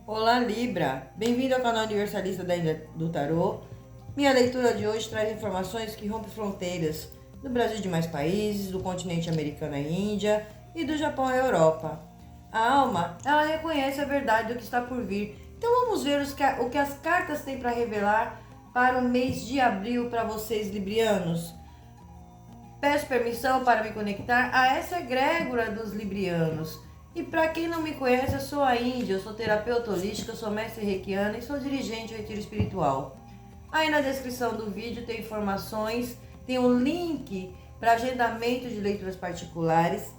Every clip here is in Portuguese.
Olá Libra, bem-vindo ao canal Universalista do Tarô. Minha leitura de hoje traz informações que rompem fronteiras do Brasil e de mais países, do continente americano à Índia e do Japão à Europa. A alma, ela reconhece a verdade do que está por vir. Então vamos ver o que as cartas têm para revelar para o mês de abril para vocês librianos. Peço permissão para me conectar a essa egrégora dos librianos. E para quem não me conhece, eu sou a Índia, eu sou terapeuta holística, sou mestre reikiana e sou dirigente de retiro espiritual. Aí na descrição do vídeo tem informações, tem um link para agendamento de leituras particulares.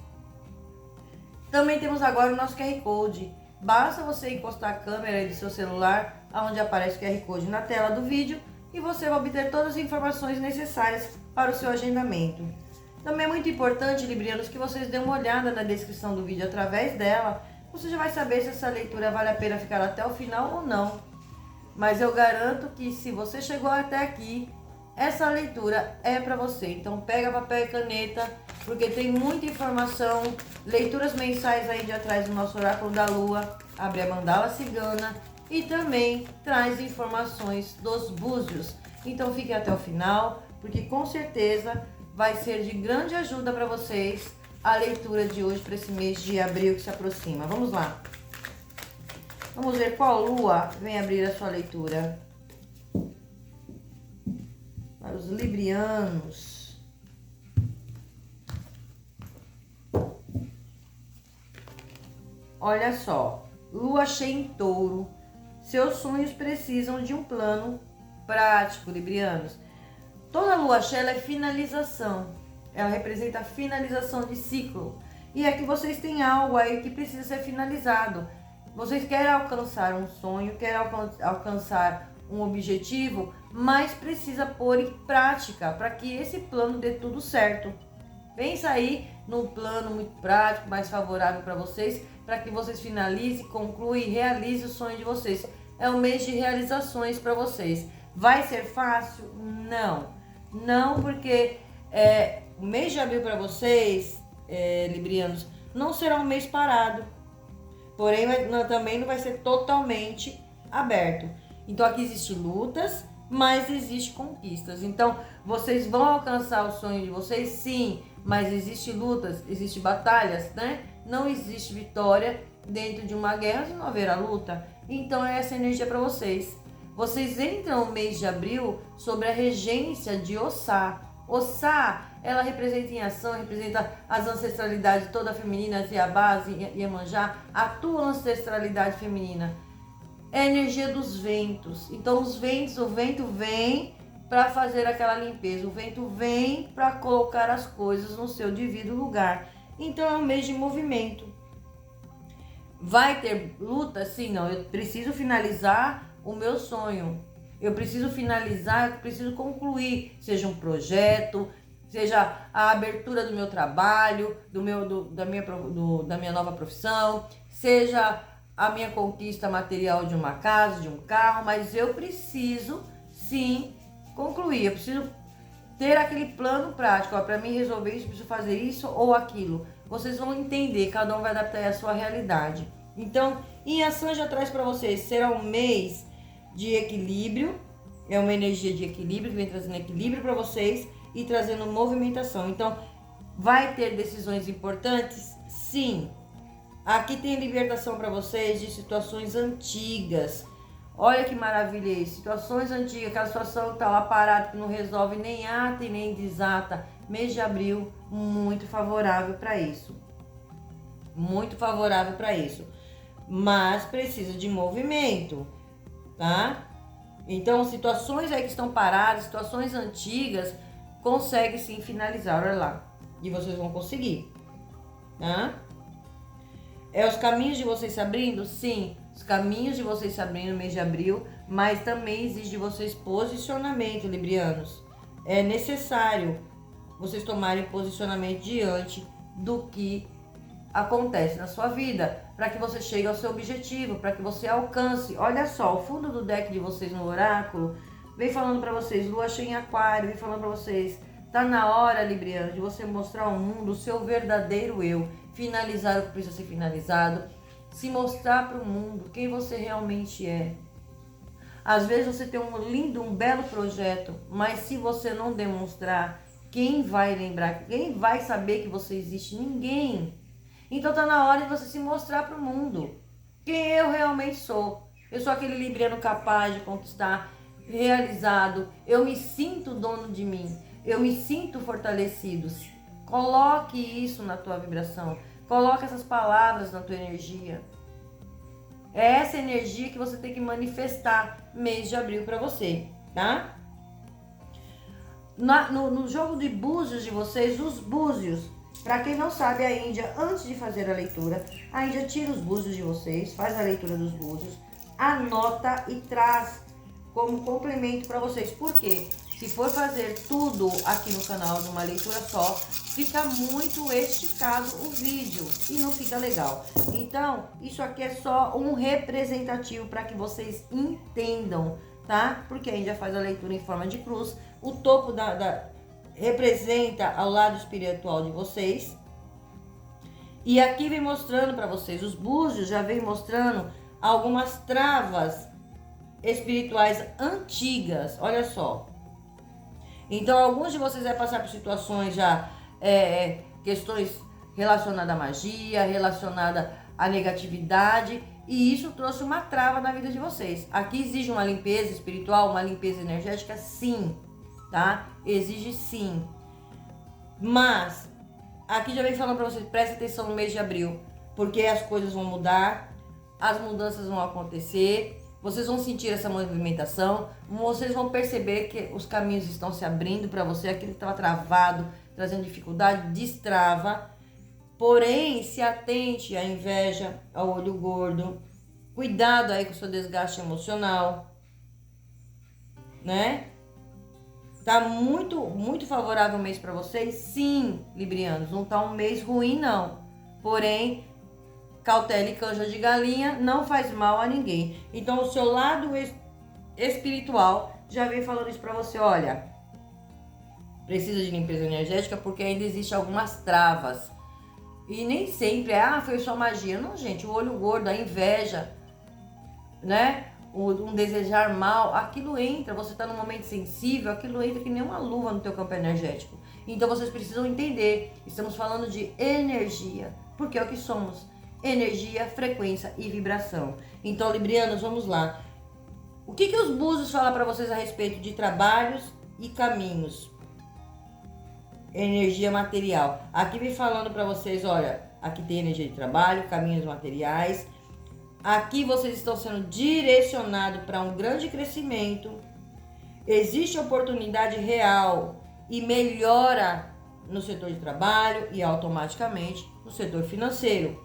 Também temos agora o nosso QR Code. Basta você encostar a câmera de seu celular, onde aparece o QR Code na tela do vídeo, e você vai obter todas as informações necessárias para o seu agendamento. Também é muito importante, librianos, que vocês dêem uma olhada na descrição do vídeo. Através dela, você já vai saber se essa leitura vale a pena ficar até o final ou não. Mas eu garanto que se você chegou até aqui, essa leitura é para você. Então pega papel e caneta, porque tem muita informação, leituras mensais aí de atrás do nosso oráculo da lua, abre a mandala cigana e também traz informações dos búzios. Então fique até o final, porque com certeza vai ser de grande ajuda para vocês a leitura de hoje para esse mês de abril que se aproxima. Vamos lá. Vamos ver qual lua vem abrir a sua leitura. Para os librianos. Olha só. Lua cheia em touro. Seus sonhos precisam de um plano prático, librianos. Toda lua cheia é finalização, ela representa a finalização de ciclo. E é que vocês têm algo aí que precisa ser finalizado. Vocês querem alcançar um sonho, querem alcançar um objetivo, mas precisa pôr em prática para que esse plano dê tudo certo. Pensa aí num plano muito prático, mais favorável para vocês, para que vocês finalizem, concluam e realizem o sonho de vocês. É um mês de realizações para vocês. Vai ser fácil? Não. Não, porque o mês de abril para vocês, librianos, não será um mês parado. Porém, também não vai ser totalmente aberto. Então, aqui existem lutas, mas existem conquistas. Então, vocês vão alcançar o sonho de vocês, sim, mas existem lutas, existem batalhas, né? Não existe vitória dentro de uma guerra se não haver a luta. Então, é essa energia para vocês. Vocês entram no mês de abril sobre a regência de Ossá. Ossá, ela representa em ação, representa as ancestralidades toda feminina, Iabás, Iemanjá, a tua ancestralidade feminina. É a energia dos ventos. Então o vento vem para fazer aquela limpeza, o vento vem para colocar as coisas no seu devido lugar. Então é um mês de movimento. Vai ter luta? Sim, não. Eu preciso finalizar o meu sonho. Eu preciso finalizar, eu preciso concluir, seja um projeto, seja a abertura do meu trabalho, da minha nova profissão, seja a minha conquista material de uma casa, de um carro, mas eu preciso sim concluir, eu preciso ter aquele plano prático, para mim resolver isso, eu preciso fazer isso ou aquilo. Vocês vão entender, cada um vai adaptar a sua realidade. Então, em ação já traz para vocês, será um mês de equilíbrio, é uma energia de equilíbrio que vem trazendo equilíbrio para vocês e trazendo movimentação. Então, vai ter decisões importantes? Sim. Aqui tem libertação para vocês de situações antigas. Olha que maravilha isso, situações antigas, aquela situação que tá lá parada, que não resolve nem ata e nem desata. Mês de abril, muito favorável para isso. Muito favorável para isso. Mas precisa de movimento, tá? Então, situações aí que estão paradas, situações antigas, consegue sim finalizar, olha lá. E vocês vão conseguir, tá? É os caminhos de vocês se abrindo? Sim, os caminhos de vocês se abrindo no mês de abril, mas também exige de vocês posicionamento, librianos. É necessário vocês tomarem posicionamento diante do que acontece na sua vida, para que você chegue ao seu objetivo, para que você alcance. Olha só, o fundo do deck de vocês no oráculo vem falando para vocês, lua cheia em aquário, vem falando para vocês, tá na hora, libriano, de você mostrar ao mundo o seu verdadeiro eu, finalizar o que precisa ser finalizado, se mostrar para o mundo quem você realmente é. Às vezes você tem um belo projeto, mas se você não demonstrar, quem vai lembrar? Quem vai saber que você existe? Ninguém. Então tá na hora de você se mostrar para o mundo quem eu realmente sou. Eu sou aquele libriano capaz de conquistar, realizado. Eu me sinto dono de mim. Eu me sinto fortalecido. Coloque isso na tua vibração. Coloque essas palavras na tua energia. É essa energia que você tem que manifestar mês de abril para você, tá? No jogo de búzios de vocês, os búzios, para quem não sabe, a Índia, antes de fazer a leitura, a Índia tira os búzios de vocês, faz a leitura dos búzios, anota e traz como complemento para vocês. Por quê? Se for fazer tudo aqui no canal numa leitura só, fica muito esticado o vídeo e não fica legal. Então, isso aqui é só um representativo para que vocês entendam, tá? Porque a Índia faz a leitura em forma de cruz. O topo representa ao lado espiritual de vocês. E aqui vem mostrando para vocês, os búzios já vem mostrando algumas travas espirituais antigas, olha só. Então, alguns de vocês vão passar por situações já, questões relacionadas à magia, relacionadas à negatividade, e isso trouxe uma trava na vida de vocês. Aqui exige uma limpeza espiritual, uma limpeza energética, sim, tá? Exige sim. Mas, aqui já vem falando para vocês, prestem atenção no mês de abril, porque as coisas vão mudar, as mudanças vão acontecer. Vocês vão sentir essa movimentação, vocês vão perceber que os caminhos estão se abrindo para você, aquilo que estava travado, trazendo dificuldade, destrava. Porém, se atente à inveja, ao olho gordo, cuidado aí com o seu desgaste emocional, né? Tá muito favorável o mês para vocês? Sim, librianos, não tá um mês ruim não, porém, cautela e canja de galinha não faz mal a ninguém. Então, o seu lado espiritual já vem falando isso para você. Olha, precisa de limpeza energética porque ainda existem algumas travas. E nem sempre foi só magia. Não, gente, o olho gordo, a inveja, né? Um desejar mal, aquilo entra. Você está num momento sensível, aquilo entra que nem uma luva no teu campo energético. Então, vocês precisam entender. Estamos falando de energia, porque é o que somos. Energia, frequência e vibração. Então, librianos, vamos lá. O que os búzios falam para vocês a respeito de trabalhos e caminhos? Energia material. Aqui vem falando para vocês, olha, aqui tem energia de trabalho, caminhos materiais. Aqui vocês estão sendo direcionados para um grande crescimento. Existe oportunidade real e melhora no setor de trabalho e automaticamente no setor financeiro.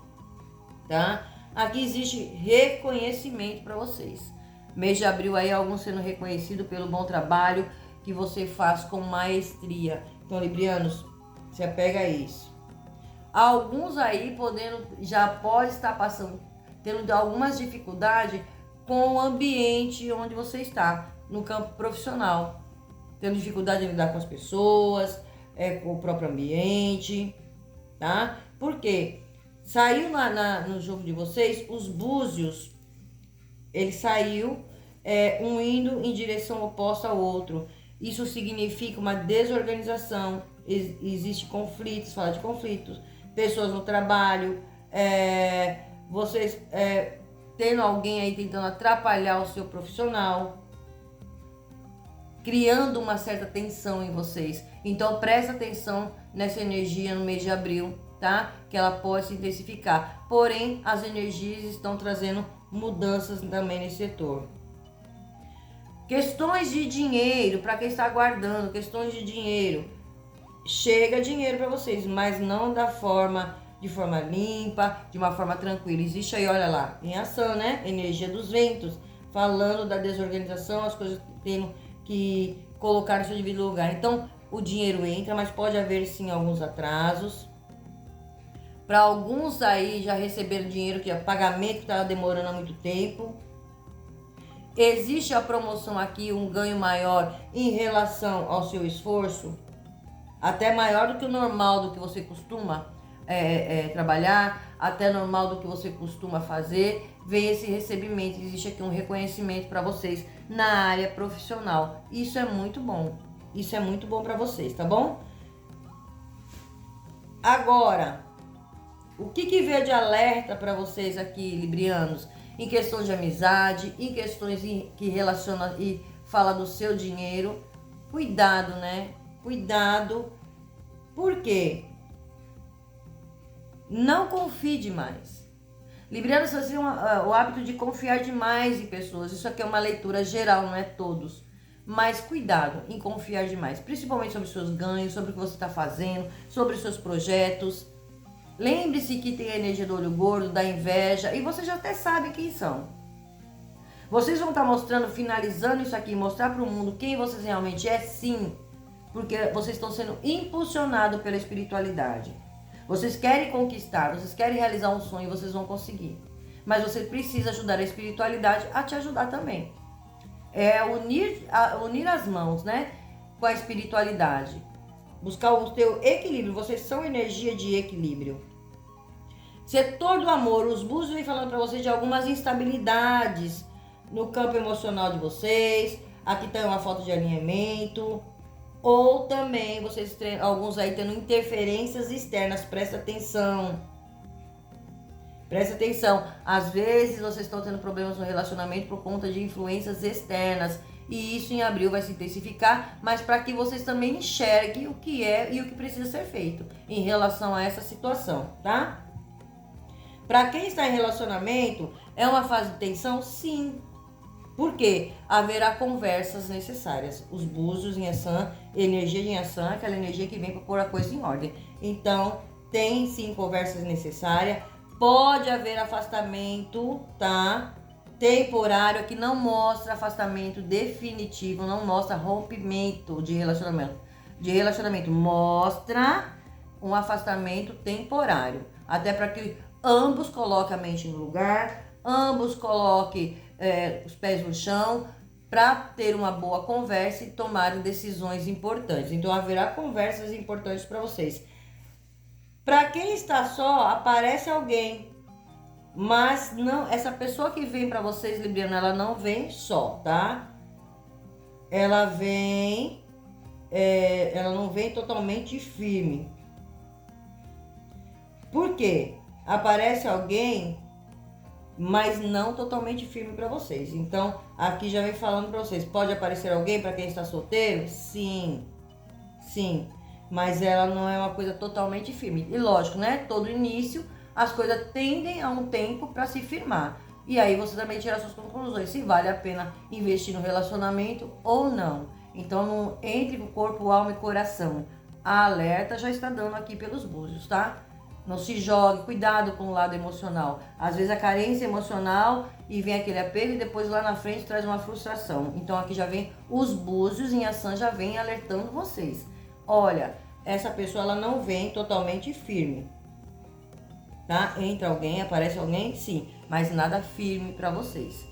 Tá? Aqui existe reconhecimento para vocês. Mês de abril aí, alguns sendo reconhecido pelo bom trabalho que você faz com maestria. Então, librianos, se apega a isso. Alguns aí já pode estar tendo algumas dificuldades com o ambiente onde você está, no campo profissional. Tendo dificuldade de lidar com as pessoas, com o próprio ambiente, tá? Por quê? Saiu no jogo de vocês, os búzios, ele saiu um indo em direção oposta ao outro. Isso significa uma desorganização, existe conflitos, fala de conflitos, pessoas no trabalho, vocês tendo alguém aí tentando atrapalhar o seu profissional, criando uma certa tensão em vocês. Então presta atenção nessa energia no mês de abril, tá? Que ela pode se intensificar. Porém, as energias estão trazendo mudanças também nesse setor. Questões de dinheiro, para quem está aguardando, questões de dinheiro. Chega dinheiro para vocês, mas não de forma limpa, de uma forma tranquila. Existe aí, olha lá, em ação, né? Energia dos ventos, falando da desorganização, as coisas tendo que colocar no seu devido lugar. Então, o dinheiro entra, mas pode haver sim alguns atrasos. Para alguns aí já receberam dinheiro, que é pagamento que estava demorando há muito tempo. Existe a promoção aqui, um ganho maior em relação ao seu esforço, até maior do que o normal, do que você costuma. trabalhar, até normal do que você costuma fazer, vem esse recebimento, existe aqui um reconhecimento para vocês na área profissional. Isso é muito bom, isso é muito bom para vocês, tá bom? Agora, o que veio de alerta para vocês aqui, librianos? Em questões de amizade, em questões que relaciona e fala do seu dinheiro. Cuidado, né? Cuidado. Por quê? Não confie demais. Librianos fazem o hábito de confiar demais em pessoas. Isso aqui é uma leitura geral, não é todos. Mas cuidado em confiar demais. Principalmente sobre os seus ganhos, sobre o que você está fazendo, sobre os seus projetos. Lembre-se que tem a energia do olho gordo, da inveja, e você já até sabe quem são. Vocês vão estar mostrando, finalizando isso aqui, mostrar para o mundo quem vocês realmente é, sim, porque vocês estão sendo impulsionados pela espiritualidade. Vocês querem conquistar, vocês querem realizar um sonho, vocês vão conseguir. Mas você precisa ajudar a espiritualidade a te ajudar também. É unir as mãos, né, com a espiritualidade. Buscar o teu equilíbrio, vocês são energia de equilíbrio. Setor do amor, os búzios vêm falando para vocês de algumas instabilidades no campo emocional de vocês. Aqui tem uma falta de alinhamento. Ou também vocês, alguns aí tendo interferências externas, presta atenção. Presta atenção, às vezes vocês estão tendo problemas no relacionamento por conta de influências externas. E isso em abril vai se intensificar, mas para que vocês também enxerguem o que é e o que precisa ser feito em relação a essa situação, tá? Para quem está em relacionamento, é uma fase de tensão? Sim. Por quê? Haverá conversas necessárias. Os búzios em Yansan, energia de Yansan, aquela energia que vem para pôr a coisa em ordem. Então, tem sim conversas necessárias. Pode haver afastamento, tá? Temporário, que não mostra afastamento definitivo, não mostra rompimento de relacionamento. Mostra um afastamento temporário. Até para que ambos coloquem a mente no lugar, ambos coloquem os pés no chão, para ter uma boa conversa e tomarem decisões importantes. Então haverá conversas importantes para vocês. Para quem está só, aparece alguém, mas não, essa pessoa que vem para vocês, libriano, ela não vem só, tá? Ela não vem totalmente firme. Por quê? Aparece alguém, mas não totalmente firme para vocês. Então, aqui já vem falando para vocês, pode aparecer alguém para quem está solteiro? Sim, sim, mas ela não é uma coisa totalmente firme. E lógico, né? Todo início, as coisas tendem a um tempo para se firmar. E aí você também tira suas conclusões, se vale a pena investir no relacionamento ou não. Então, não entre com corpo, alma e coração. A alerta já está dando aqui pelos búzios, tá? Não se jogue, cuidado com o lado emocional. Às vezes a carência emocional e vem aquele apego e depois lá na frente traz uma frustração. Então aqui já vem os búzios em ação, já vem alertando vocês. Olha, essa pessoa ela não vem totalmente firme, tá? Entra alguém, aparece alguém, sim, mas nada firme para vocês.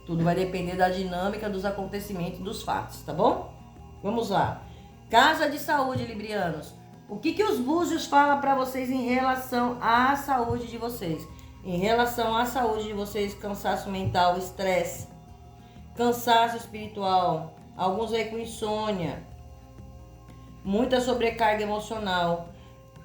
Tudo vai depender da dinâmica dos acontecimentos, dos fatos, tá bom? Vamos lá. Casa de saúde, librianos. O que os búzios falam para vocês em relação à saúde de vocês? Em relação à saúde de vocês, cansaço mental, estresse, cansaço espiritual, alguns aí com insônia, muita sobrecarga emocional.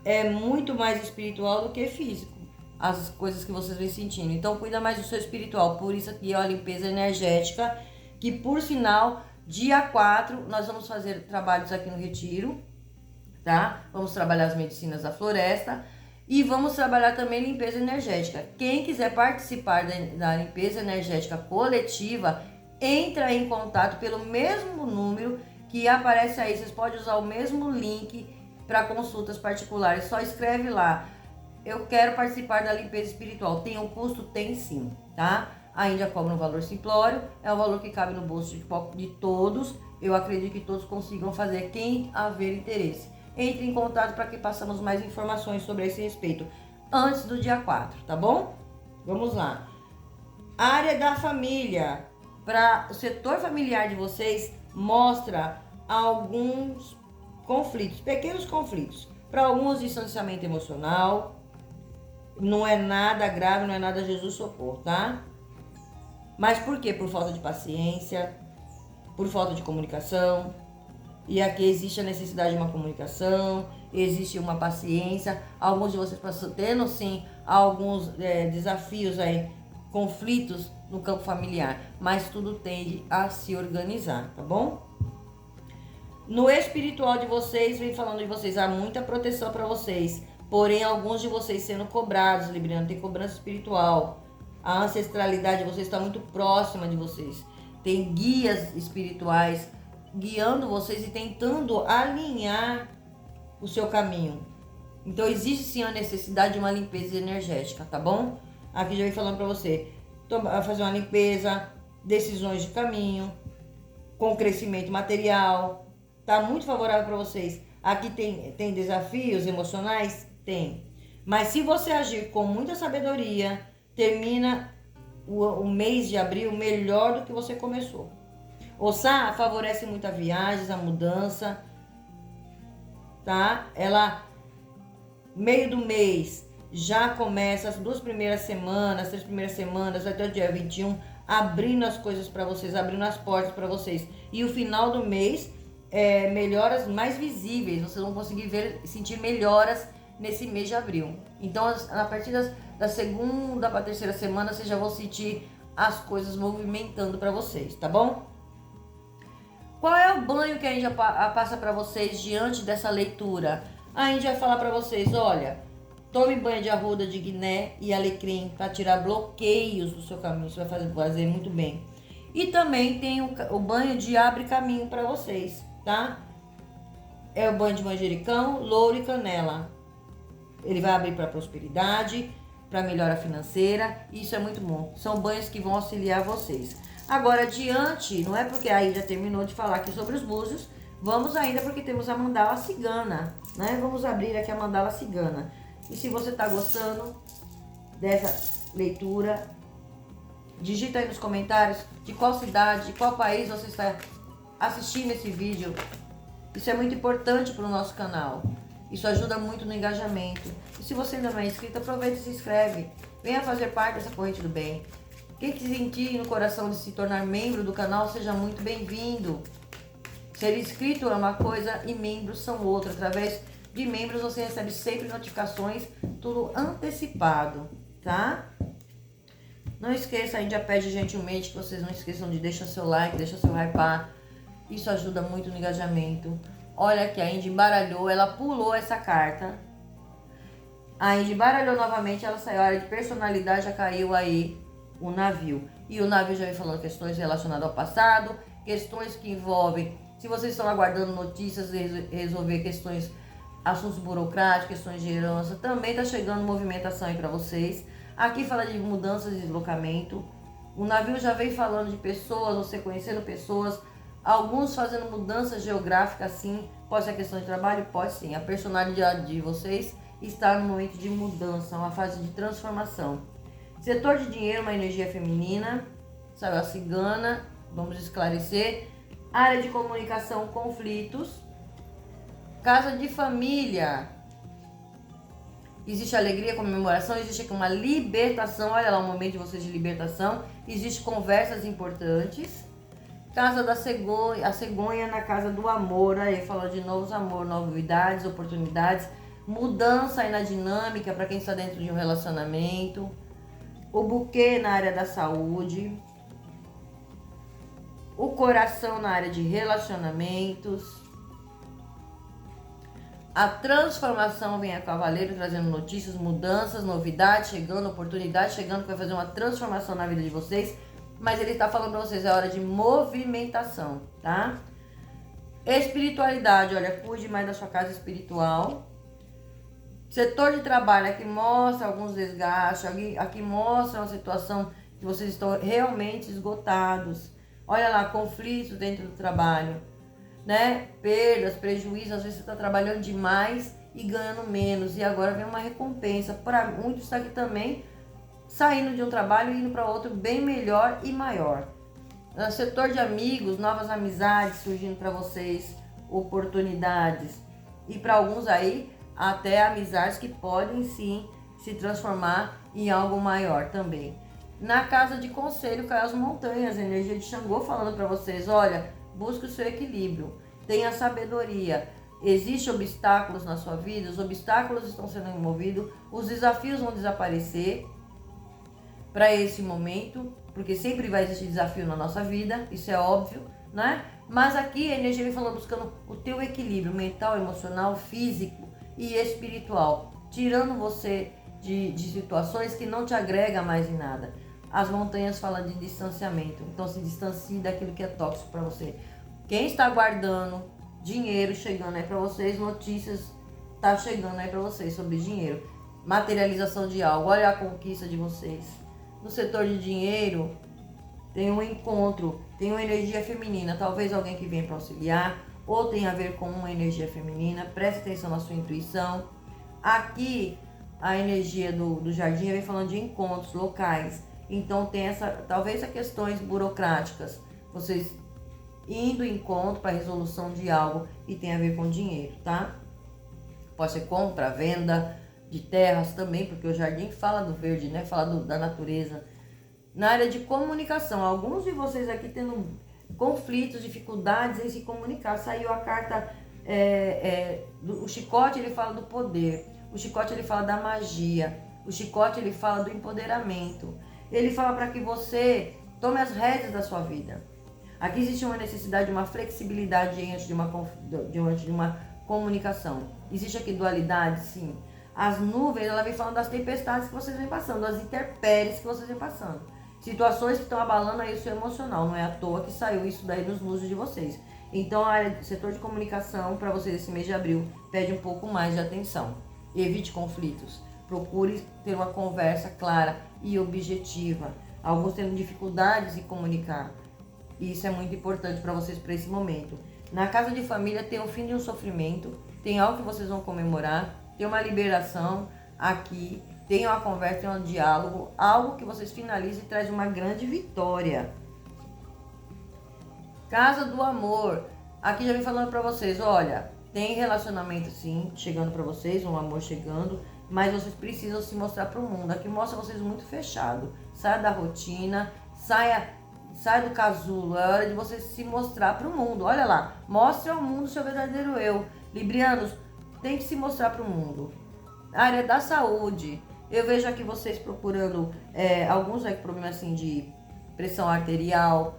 É muito mais espiritual do que físico, as coisas que vocês vêm sentindo. Então, cuida mais do seu espiritual. Por isso aqui, ó, a limpeza energética, que por sinal, dia 4, nós vamos fazer trabalhos aqui no Retiro. Tá? Vamos trabalhar as medicinas da floresta e vamos trabalhar também limpeza energética. Quem quiser participar da limpeza energética coletiva, entra em contato pelo mesmo número que aparece aí. Vocês podem usar o mesmo link para consultas particulares. Só escreve lá, eu quero participar da limpeza espiritual. Tem um custo? Tem sim, tá? A Índia cobra um valor simplório, é um valor que cabe no bolso de todos. Eu acredito que todos consigam fazer, quem haver interesse. Entre em contato para que passamos mais informações sobre esse respeito antes do dia 4, tá bom? Vamos lá. Área da família. Para o setor familiar de vocês, mostra alguns conflitos, pequenos conflitos. Para alguns, distanciamento emocional. Não é nada grave, não é nada Jesus socorro, tá? Mas por quê? Por falta de paciência, por falta de comunicação. E aqui existe a necessidade de uma comunicação, existe uma paciência. Alguns de vocês estão tendo, sim, alguns desafios aí, conflitos no campo familiar. Mas tudo tende a se organizar, tá bom? No espiritual de vocês, vem falando de vocês, há muita proteção para vocês. Porém, alguns de vocês sendo cobrados, Libriano, tem cobrança espiritual. A ancestralidade de vocês está muito próxima de vocês. Tem guias espirituais guiando vocês e tentando alinhar o seu caminho. Então existe sim a necessidade de uma limpeza energética, tá bom? Aqui já vem falando para você fazer uma limpeza, decisões de caminho, com crescimento material. Tá muito favorável para vocês. Aqui tem desafios emocionais? Tem. Mas se você agir com muita sabedoria, termina o mês de abril melhor do que você começou. Ossá favorece muito a viagens, a mudança, tá? Ela, meio do mês, já começa as 2 primeiras semanas, 3 primeiras semanas, até o dia 21, abrindo as coisas para vocês, abrindo as portas para vocês. E o final do mês, melhoras mais visíveis, vocês vão conseguir sentir melhoras nesse mês de abril. Então, a partir da segunda para a terceira semana, vocês já vão sentir as coisas movimentando para vocês, tá bom? Qual é o banho que a gente passa para vocês diante dessa leitura? A gente vai falar para vocês, olha, tome banho de arruda de guiné e alecrim para tirar bloqueios do seu caminho, isso vai fazer muito bem. E também tem o banho de abre caminho para vocês, tá? É o banho de manjericão, louro e canela. Ele vai abrir para prosperidade, para melhora financeira, isso é muito bom. São banhos que vão auxiliar vocês. Agora, adiante, não é porque aí já terminou de falar aqui sobre os búzios, vamos ainda porque temos a mandala cigana, né? Vamos abrir aqui a mandala cigana. E se você está gostando dessa leitura, digita aí nos comentários de qual cidade, de qual país você está assistindo esse vídeo. Isso é muito importante para o nosso canal. Isso ajuda muito no engajamento. E se você ainda não é inscrito, aproveita e se inscreve. Venha fazer parte dessa corrente do bem. Quem sentir no coração de se tornar membro do canal, seja muito bem-vindo. Ser inscrito é uma coisa e membros são outra. Através de membros você recebe sempre notificações, tudo antecipado, tá? Não esqueça, a gente já pede gentilmente que vocês não esqueçam de deixar seu like, deixar seu hypar. Isso ajuda muito no engajamento. Olha aqui, a Indy embaralhou, ela pulou essa carta. A Indy embaralhou novamente, ela saiu, a área de personalidade já caiu aí o navio. E o navio já vem falando questões relacionadas ao passado, questões que envolvem, se vocês estão aguardando notícias, resolver questões, assuntos burocráticos, questões de herança, também está chegando movimentação aí para vocês. Aqui fala de mudanças e deslocamento. O navio já vem falando de pessoas, você conhecendo pessoas, alguns fazendo mudanças geográficas, sim. Pode ser questão de trabalho? Pode sim. A personalidade de vocês está no momento de mudança, uma fase de transformação. Setor de dinheiro, uma energia feminina, saiu a cigana, vamos esclarecer. Área de comunicação, conflitos. Casa de família. Existe alegria, comemoração, existe aqui uma libertação, olha lá o momento de vocês de libertação. Existe conversas importantes. Casa da cegonha, a cegonha na casa do amor, aí falando de novos amor, novidades, oportunidades, mudança aí na dinâmica para quem está dentro de um relacionamento. O buquê na área da saúde. O coração na área de relacionamentos. A transformação vem a cavaleiro trazendo notícias, mudanças, novidades, chegando, oportunidade chegando, que vai fazer uma transformação na vida de vocês. Mas ele está falando para vocês, é hora de movimentação, tá? Espiritualidade, olha, cuide mais da sua casa espiritual. Setor de trabalho, aqui mostra alguns desgastes, aqui mostra uma situação que vocês estão realmente esgotados. Olha lá, conflitos dentro do trabalho, né? Perdas, prejuízos, às vezes você está trabalhando demais e ganhando menos. E agora vem uma recompensa. Para muitos está aqui também, saindo de um trabalho e indo para outro bem melhor e maior. No setor de amigos, novas amizades surgindo para vocês, oportunidades. E para alguns aí, até amizades que podem sim se transformar em algo maior também. Na casa de conselho cai as montanhas, energia de Xangô falando para vocês, olha, busque o seu equilíbrio, tenha sabedoria. Existem obstáculos na sua vida, os obstáculos estão sendo removidos, os desafios vão desaparecer para esse momento, porque sempre vai existir desafio na nossa vida, isso é óbvio, né? Mas aqui a energia vem falando, buscando o teu equilíbrio mental, emocional, físico e espiritual, tirando você de situações que não te agrega mais em nada. As montanhas falam de distanciamento, então se distancie daquilo que é tóxico para você. Quem está guardando dinheiro chegando aí para vocês, notícias tá chegando aí para vocês sobre dinheiro, materialização de algo, olha a conquista de vocês. No setor de dinheiro, tem um encontro, tem uma energia feminina, talvez alguém que venha para auxiliar, ou tem a ver com uma energia feminina, preste atenção na sua intuição. Aqui, a energia do jardim vem falando de encontros locais, então tem talvez questões burocráticas, vocês indo em encontro para resolução de algo e tem a ver com dinheiro, tá? Pode ser compra, venda de terras também, porque o jardim fala do verde, né? Fala da natureza. Na área de comunicação, alguns de vocês aqui tendo conflitos, dificuldades em se comunicar. Saiu a carta, o chicote, ele fala do poder. O chicote, ele fala da magia. O chicote, ele fala do empoderamento. Ele fala para que você tome as rédeas da sua vida. Aqui existe uma necessidade de uma flexibilidade diante de uma comunicação. Existe aqui dualidade, sim. As nuvens, ela vem falando das tempestades que vocês vêm passando, das intempéries que vocês vêm passando. Situações que estão abalando aí o seu emocional. Não é à toa que saiu isso daí nos luzes de vocês. Então, a área do setor de comunicação, para vocês esse mês de abril, pede um pouco mais de atenção. Evite conflitos. Procure ter uma conversa clara e objetiva. Alguns tendo dificuldades em comunicar. Isso é muito importante para vocês para esse momento. Na casa de família tem o fim de um sofrimento, tem algo que vocês vão comemorar, tem uma liberação aqui, tem uma conversa, tem um diálogo, algo que vocês finalizem e traz uma grande vitória. Casa do amor. Aqui já vem falando para vocês, olha, tem relacionamento sim, chegando para vocês, um amor chegando, mas vocês precisam se mostrar para o mundo. Aqui mostra vocês muito fechado. Saia da rotina, sai do casulo, é hora de você se mostrar para o mundo. Olha lá, mostre ao mundo o seu verdadeiro eu. Librianos, tem que se mostrar para o mundo. A área da saúde, eu vejo aqui vocês procurando alguns problemas assim de pressão arterial,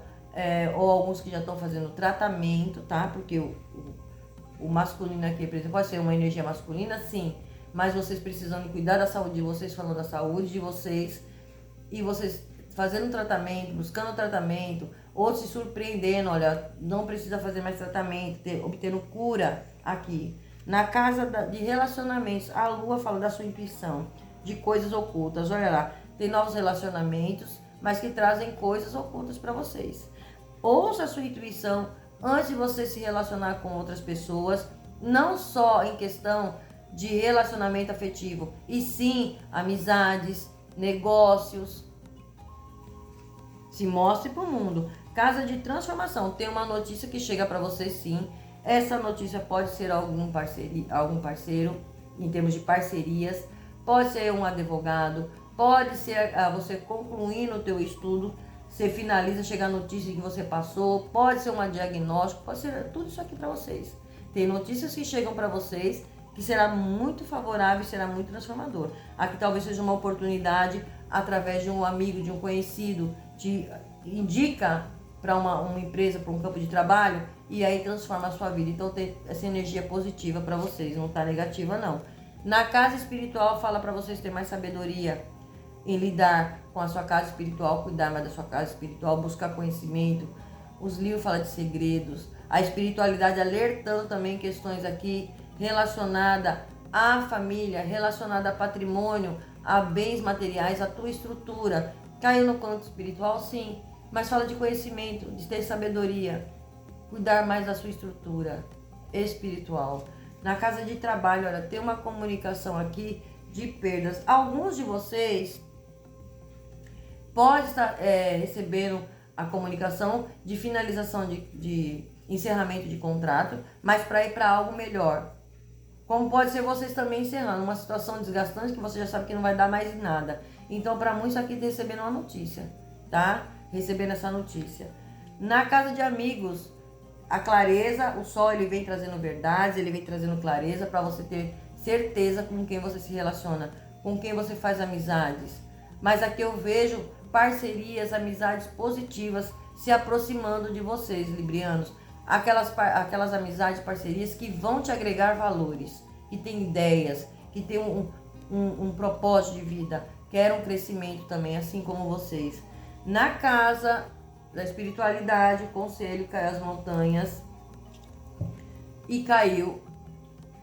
ou alguns que já estão fazendo tratamento, tá? Porque o masculino aqui, por exemplo, pode ser uma energia masculina, sim, mas vocês precisam cuidar da saúde de vocês, falando da saúde de vocês, e vocês fazendo tratamento, buscando tratamento, ou se surpreendendo, olha, não precisa fazer mais tratamento, obtendo cura aqui. Na casa de relacionamentos, a lua fala da sua intuição, de coisas ocultas, olha lá, tem novos relacionamentos, mas que trazem coisas ocultas para vocês. Ouça a sua intuição antes de você se relacionar com outras pessoas, não só em questão de relacionamento afetivo, e sim amizades, negócios. Se mostre para o mundo. Casa de transformação. Tem uma notícia que chega para você, sim. Essa notícia pode ser algum parceiro, em termos de parcerias. Pode ser um advogado. Pode ser você concluindo o teu estudo. Você finaliza, chega a notícia que você passou. Pode ser um diagnóstico. Pode ser tudo isso aqui para vocês. Tem notícias que chegam para vocês que será muito favorável e será muito transformador. Aqui talvez seja uma oportunidade através de um amigo, de um conhecido, te indica para uma empresa, para um campo de trabalho, e aí transforma a sua vida. Então tem essa energia positiva para vocês, não tá negativa não. Na casa espiritual fala para vocês ter mais sabedoria em lidar com a sua casa espiritual, cuidar mais da sua casa espiritual, buscar conhecimento. Os livros falam de segredos. A espiritualidade alertando também questões aqui relacionadas à família, relacionada a patrimônio, a bens materiais, a tua estrutura. Caiu no canto espiritual, sim, mas fala de conhecimento, de ter sabedoria, cuidar mais da sua estrutura espiritual. Na casa de trabalho, olha, tem uma comunicação aqui de perdas. Alguns de vocês podem estar recebendo a comunicação de finalização de encerramento de contrato, mas para ir para algo melhor. Como pode ser vocês também encerrando uma situação desgastante que você já sabe que não vai dar mais em nada. Então, para muitos aqui, recebendo uma notícia, tá? Recebendo essa notícia. Na casa de amigos, a clareza, o sol, ele vem trazendo verdades, ele vem trazendo clareza para você ter certeza com quem você se relaciona, com quem você faz amizades. Mas aqui eu vejo parcerias, amizades positivas se aproximando de vocês, librianos. Aquelas amizades, parcerias que vão te agregar valores, que tem ideias, que tem um propósito de vida, querem um crescimento também, assim como vocês. Na casa da espiritualidade, o conselho, caiu as montanhas e caiu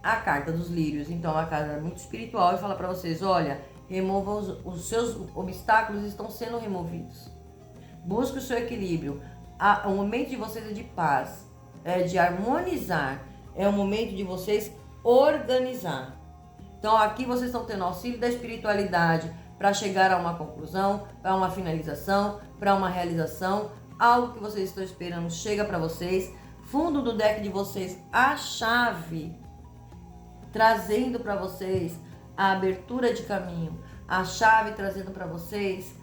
a carta dos lírios. Então, a casa é muito espiritual e fala para vocês, olha, remova os seus obstáculos, estão sendo removidos. Busque o seu equilíbrio. O momento de vocês é de paz, é de harmonizar, é o momento de vocês organizar. Então aqui vocês estão tendo auxílio da espiritualidade para chegar a uma conclusão, para uma finalização, para uma realização, algo que vocês estão esperando chega para vocês. Fundo do deck de vocês, a chave, trazendo para vocês a abertura de caminho, a chave trazendo para vocês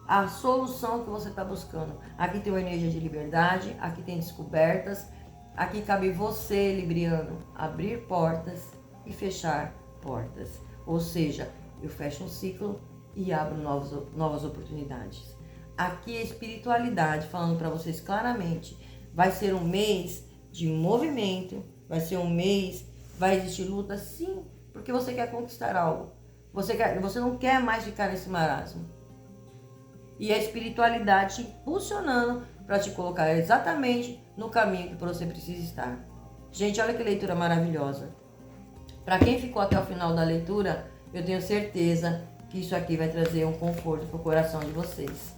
a solução que você está buscando. Aqui tem uma energia de liberdade, aqui tem descobertas, aqui cabe você, libriano, abrir portas e fechar portas. Ou seja, eu fecho um ciclo e abro novas oportunidades. Aqui a espiritualidade falando para vocês claramente, vai ser um mês de movimento, vai ser um mês, vai existir luta sim, porque você quer conquistar algo. Você não quer mais ficar nesse marasmo. E a espiritualidade te impulsionando para te colocar exatamente no caminho que você precisa estar. Gente, olha que leitura maravilhosa. Para quem ficou até o final da leitura, eu tenho certeza que isso aqui vai trazer um conforto para o coração de vocês.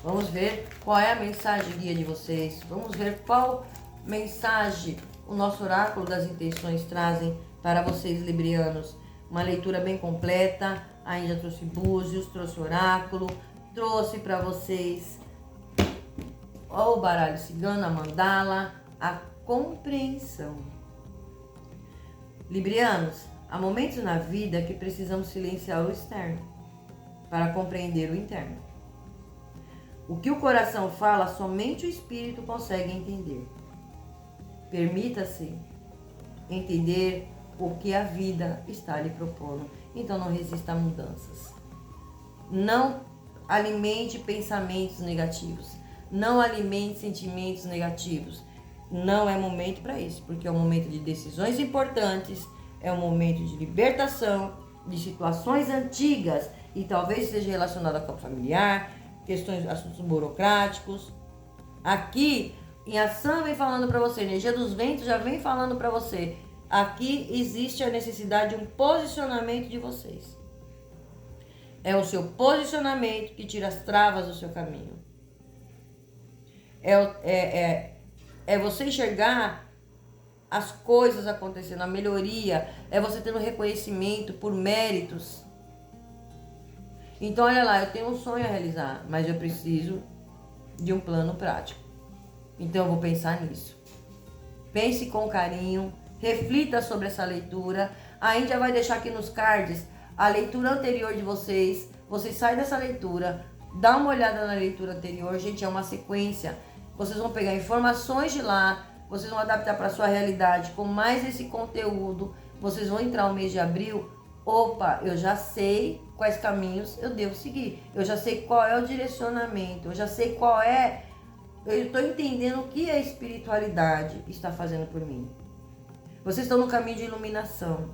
Vamos ver qual é a mensagem guia de vocês. Vamos ver qual mensagem o nosso oráculo das intenções trazem para vocês, librianos. Uma leitura bem completa. Ainda trouxe búzios, trouxe oráculo, trouxe para vocês o baralho cigano, a mandala, a compreensão. Librianos, há momentos na vida que precisamos silenciar o externo para compreender o interno. O que o coração fala, somente o espírito consegue entender. Permita-se entender o que a vida está lhe propondo. Então não resista a mudanças. Não alimente pensamentos negativos. Não alimente sentimentos negativos. Não é momento para isso, porque é um momento de decisões importantes, é um momento de libertação de situações antigas e talvez seja relacionada com a familiar, questões, assuntos burocráticos. Aqui em ação vem falando para você, a energia dos ventos já vem falando para você. Aqui existe a necessidade de um posicionamento de vocês. É o seu posicionamento que tira as travas do seu caminho. É você enxergar as coisas acontecendo, a melhoria. É você tendo reconhecimento por méritos. Então, olha lá, eu tenho um sonho a realizar, mas eu preciso de um plano prático. Então, eu vou pensar nisso. Pense com carinho, reflita sobre essa leitura. A Índia vai deixar aqui nos cards a leitura anterior de vocês. Vocês saem dessa leitura, dá uma olhada na leitura anterior. Gente, é uma sequência. Vocês vão pegar informações de lá, vocês vão adaptar para a sua realidade com mais esse conteúdo. Vocês vão entrar no mês de abril. Opa, eu já sei quais caminhos eu devo seguir. Eu já sei qual é o direcionamento. Eu já sei qual é... Eu estou entendendo o que a espiritualidade está fazendo por mim. Vocês estão no caminho de iluminação.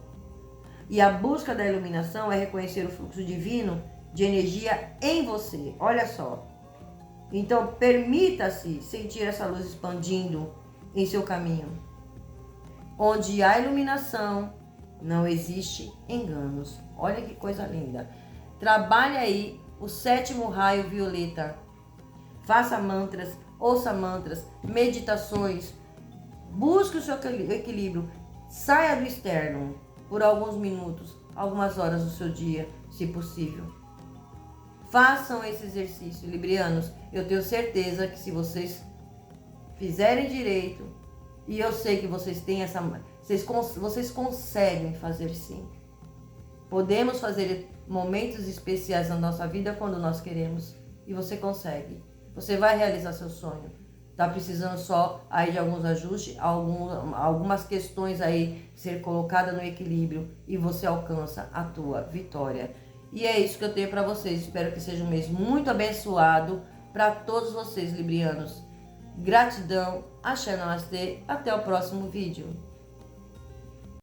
E a busca da iluminação é reconhecer o fluxo divino de energia em você. Olha só. Então, permita-se sentir essa luz expandindo em seu caminho. Onde há iluminação, não existe enganos. Olha que coisa linda. Trabalhe aí o 7º raio violeta. Faça mantras, ouça mantras, meditações. Busque o seu equilíbrio. Saia do externo por alguns minutos, algumas horas do seu dia, se possível. Façam esse exercício, librianos. Eu tenho certeza que se vocês fizerem direito, e eu sei que vocês têm essa... Vocês conseguem fazer sim. Podemos fazer momentos especiais na nossa vida quando nós queremos. E você consegue. Você vai realizar seu sonho. Tá precisando só aí de alguns ajustes, algumas questões aí ser colocada no equilíbrio e você alcança a tua vitória. E é isso que eu tenho para vocês. Espero que seja um mês muito abençoado para todos vocês, librianos. Gratidão, axé, namastê, até o próximo vídeo.